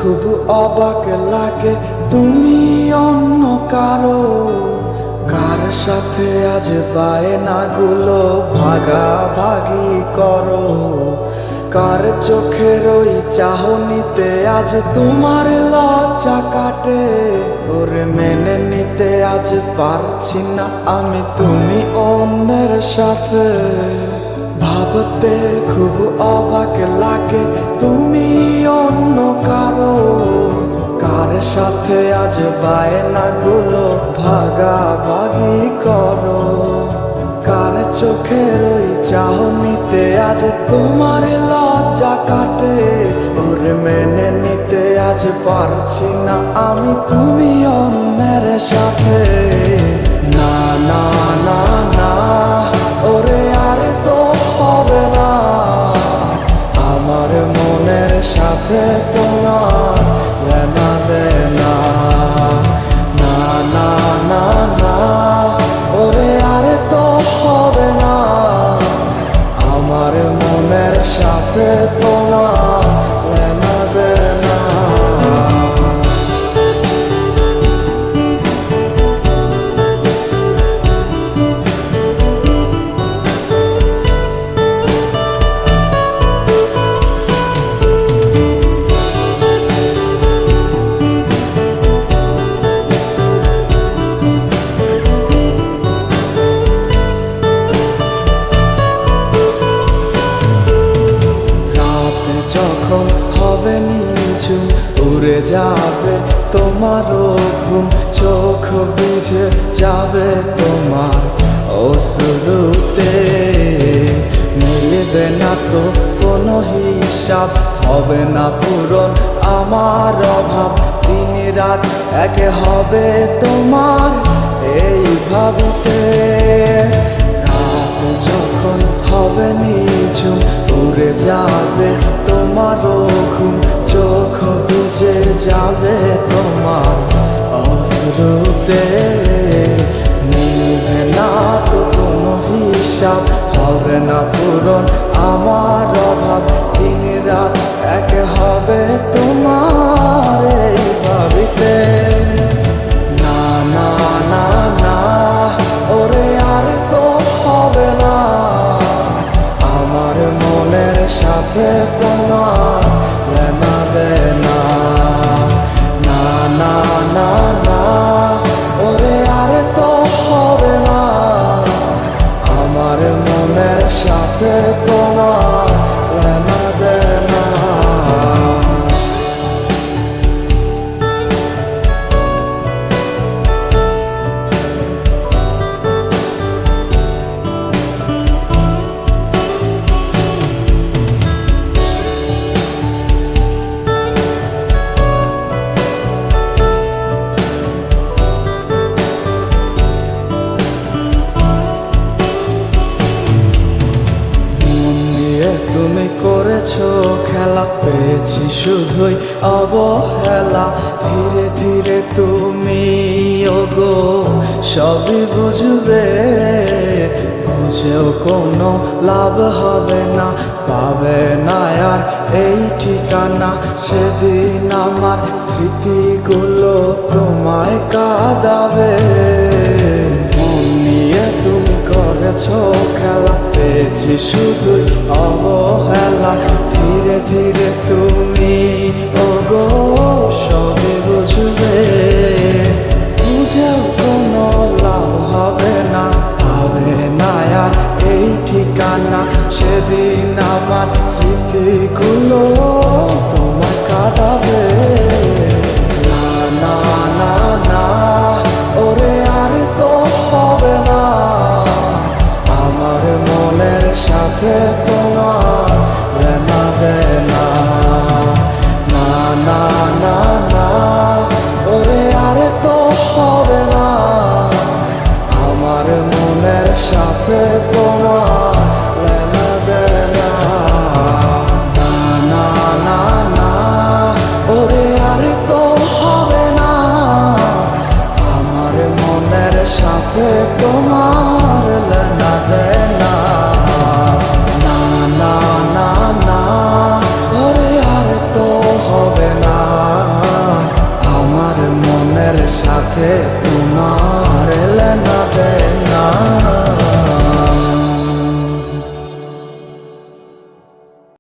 খুব অবাক লাগে তুমি অন্য কারো, কার সাথে আজ বায়নাগুলো ভাগাভাগি করো। কার চোখের ওই চাহনিতে আজ তোমার লজ্জা কাটে। ওরে মেনে নিতে আজ পারছি না আমি তুমি অন্যের সাথে। ভাবতে খুব অবাক লাগে তুমি অন্য কারো, কার সাথে আজ বায়নাগুলো ভাগাভাগি করো। কার চোখের ওই চাহনিতে আজ তোমার লজ্জা কাটে। ওরে মেনে নিতে আজ পারছি না আমি তুমি অন্যের সাথে। না না না না, ওরে আর তো হবে না, আমার মনের সাথে তোমার লেনা দেনা। না না না না, ওরে আর তো হবে না, আমার মনের সাথে তোমার লেনা দেনা। যখন হবে নিঝুম উড়ে যাবে তোমারও ঘুম, চোখ ভিজে যাবে তোমার অশ্রুতে। মিলবে না তো কোনো হিসাব, হবে না পূরণ আমার অভাব। দিন রাত এক হবে তোমার এই ভাবিতে। রাত যখন হবে নিঝুম উড়ে যাবে তোমারও ঘুম, চোখ বুঝে যাবে তোমার অশ্রুতে। মিলবে না তো কোনো হিসাব, হবে না পূরণ আমার অভাব। দিন রাত এক হবে তোমার এই ভাবিতে। না না না না, ওরে আর তো হবে না, আমার মনের সাথে তোমার লেনা দেনা। না না না না, ওরে আর তো হবে না, আমার মনের সাথে তোমার লেনা দেনা। তুমি করেছো খেলা, পেয়েছি শুধুই অবহেলা। ধীরে ধীরে তুমি ওগো সবই বুঝবে, বুঝেও কোনো লাভ হবে না, পাবে না আর এই ঠিকানা। সেদিন আমার স্মৃতিগুলো তোমায় কাঁদাবে। মন নিয়ে তুমি করেছো খেলা, পেয়েছি শুধুই অবহেলা। ধীরে ধীরে তুমি ওগো সবই বুঝবে, বুঝেও কোনো লাভ হবে না, পাবে না আর এই ঠিকানা। সেদিন আমার স্মৃতিগুলো তোমায় কাঁদাবে। না না না না, ওরে আর তো হবে না, আমার মনের সাথে তোমার লেনা দেনা। না না না না, ওরে আর তো হবে না, আমার মনের সাথে তোমার